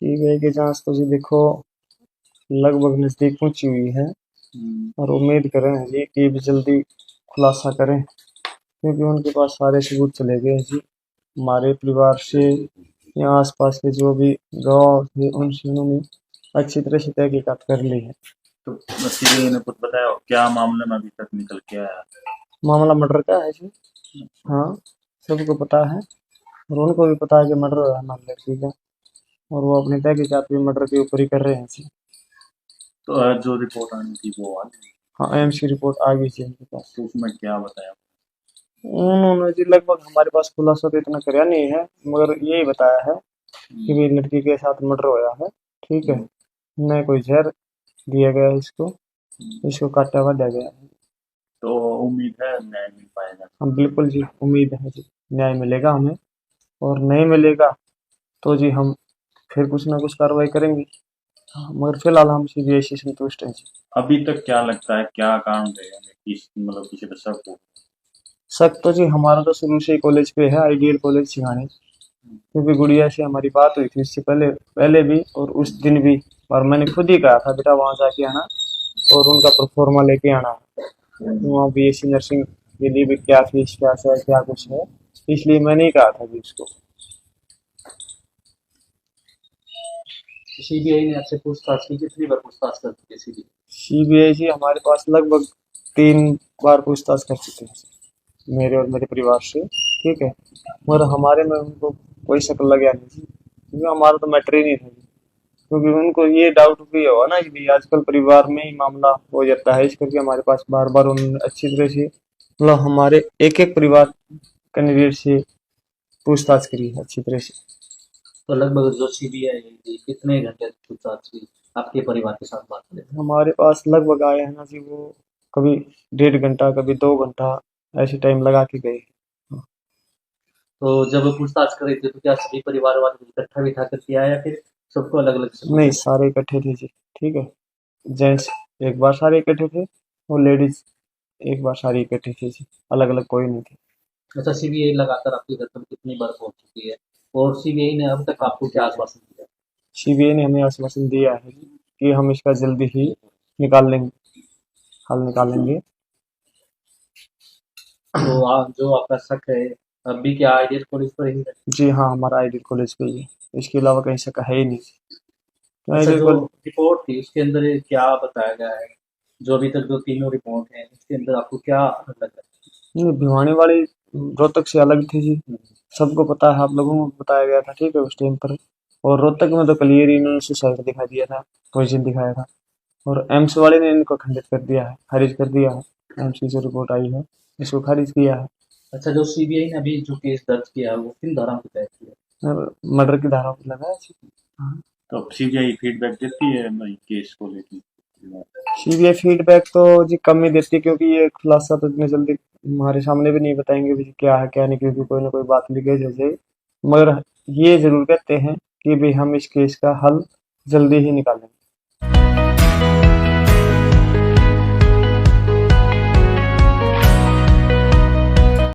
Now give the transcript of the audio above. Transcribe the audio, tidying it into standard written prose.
CBI की जांच तो जी देखो लगभग नजदीक पहुंची हुई है और उम्मीद कर रहे हैं जी कि भी जल्दी खुलासा करें, क्योंकि उनके पास सारे सबूत चले गए हैं जी। हमारे परिवार से या आसपास के जो भी गाँव थे उनसे उन्होंने अच्छी तरह से तहकीकात कर ली है। तो सीबीआई ने कुछ बताया हो? क्या मामले में अभी तक निकल के आया? मामला मर्डर का है जी। हाँ, सबको पता है और उनको भी पता है कि मर्डर हुआ है हमारी लड़की का, और वो अपनी तहकीकात भी मर्डर के ऊपर ही कर रहे हैं जी। तो जो रिपोर्ट आनी थी वो आ गई? हाँ, एएमसी रिपोर्ट आ गई थी उनके पास। तो उसमें क्या बताया? उन्होंने जी लगभग हमारे पास खुलासा तो इतना कराया नहीं है, मगर यही बताया है कि भाई लड़की के साथ मर्डर होया है, ठीक है। न कोई जहर दिया गया है इसको, इसको काटा हुआ दिया गया है। तो उम्मीद है न्याय मिल पाएगा? हम बिल्कुल जी उम्मीद है जी न्याय मिलेगा हमें, और नहीं मिलेगा तो जी हम फिर कुछ ना कुछ कार्रवाई करेंगे। हाँ, मगर फिलहाल हम सीबीआई से संतुष्ट हैं जी। अभी तक क्या लगता है क्या कारण रहेगा किस मतलब किसी पे शक हो? शक तो जी हमारा तो शुरू से ही कॉलेज पे है, आइडियल कॉलेज सिखाने, क्योंकि गुड़िया से हमारी बात हुई थी इससे पहले पहले भी और उस दिन भी, और मैंने खुद ही कहा था बेटा वहाँ जाके आना और उनका प्रोफार्मा लेके आना। वहाँ बीएससी नर्सिंग के लिए भी क्या फीस क्या है क्या कुछ है, इसलिए मैंने ही कहा था कि उसको। सीबीआई ने आपसे पूछताछ की? कितनी बार पूछताछ कर चुकी है सीबीआई? सीबीआई जी हमारे पास लगभग 3 बार पूछताछ कर चुके हैं मेरे और मेरे परिवार से, ठीक है। मगर हमारे में उनको कोई शक लग गया नहीं, क्योंकि हमारा तो मैटर ही नहीं था, क्योंकि उनको ये डाउट भी होगा ना कि भाई आजकल परिवार में ही मामला हो जाता है, इस करके हमारे पास बार बार उन्होंने अच्छी तरह से मतलब हमारे एक एक परिवार कैंडिडेट से पूछताछ करी है अच्छी तरह से। तो लगभग जो सीबीआई कितने घंटे पूछताछ की आपके परिवार के साथ बात करें? हमारे पास लगभग आए हैं ना जी वो, कभी 1.5 घंटा कभी 2 घंटा ऐसे टाइम लगा के गए। तो जब पूछताछ कर रहे थे तो क्या सभी परिवार वाले इकट्ठा बिठा करके आया या फिर सबको अलग अलग से नहीं, पूछा? सारे इकट्ठे थे जी, ठीक है। जेंट्स एक बार सारे इकट्ठे थे और लेडीज एक बार सारी इकट्ठी थी जी, अलग अलग कोई नहीं थी। अच्छा, सीबीआई लगातार आपके घर पर कितनी बार पहुंच चुकी है और सीबीआई ने अब तक आपको क्या आश्वासन दिया? सीबीआई ने हमें आश्वासन दिया है कि हम इसका जल्दी ही निकाल लेंगे, हल निकालेंगे। तो जो आपका शक है अभी क्या आइडियल कॉलेज पर ही है? जी हाँ, हमारा आइडियल कॉलेज पे ही है, इसके अलावा कहीं से है ही नहीं। तो अच्छा, आइडियल जो कॉलेज रिपोर्ट थी उसके अंदर क्या बताया गया है? जो अभी तक जो तीनों रिपोर्ट हैं उसके अंदर आपको क्या लगा? नहीं, भिवानी वाली रोहतक से अलग थी जी, सबको पता है, आप लोगों को बताया गया था, ठीक है, उस टाइम पर। और रोहतक में तो क्लियर ही इन्होंने सुसाइड दिखा दिया था, पॉइजन दिखाया था। और एम्स वाले ने इनको खंडित कर दिया है, खारिज कर दिया है। एम्स की जो रिपोर्ट आई है इसको खारिज किया है। अच्छा, जो सीबीआई ने अभी जो केस दर्ज किया है वो किन धारा के तहत किया? और मर्डर की धारा पर लगा है। तो सीबीआई फीडबैक देती है भाई केस को लेकर? सीबीआई फीडबैक तो जी कम ही देती है, क्योंकि ये खुलासा तो इतनी जल्दी हमारे सामने भी नहीं बताएंगे भी क्या है क्या नहीं, क्योंकि कोई ना कोई बात लीकेज हो जाए। मगर ये जरूर कहते हैं कि भी हम इस केस का हल जल्दी ही निकालेंगे।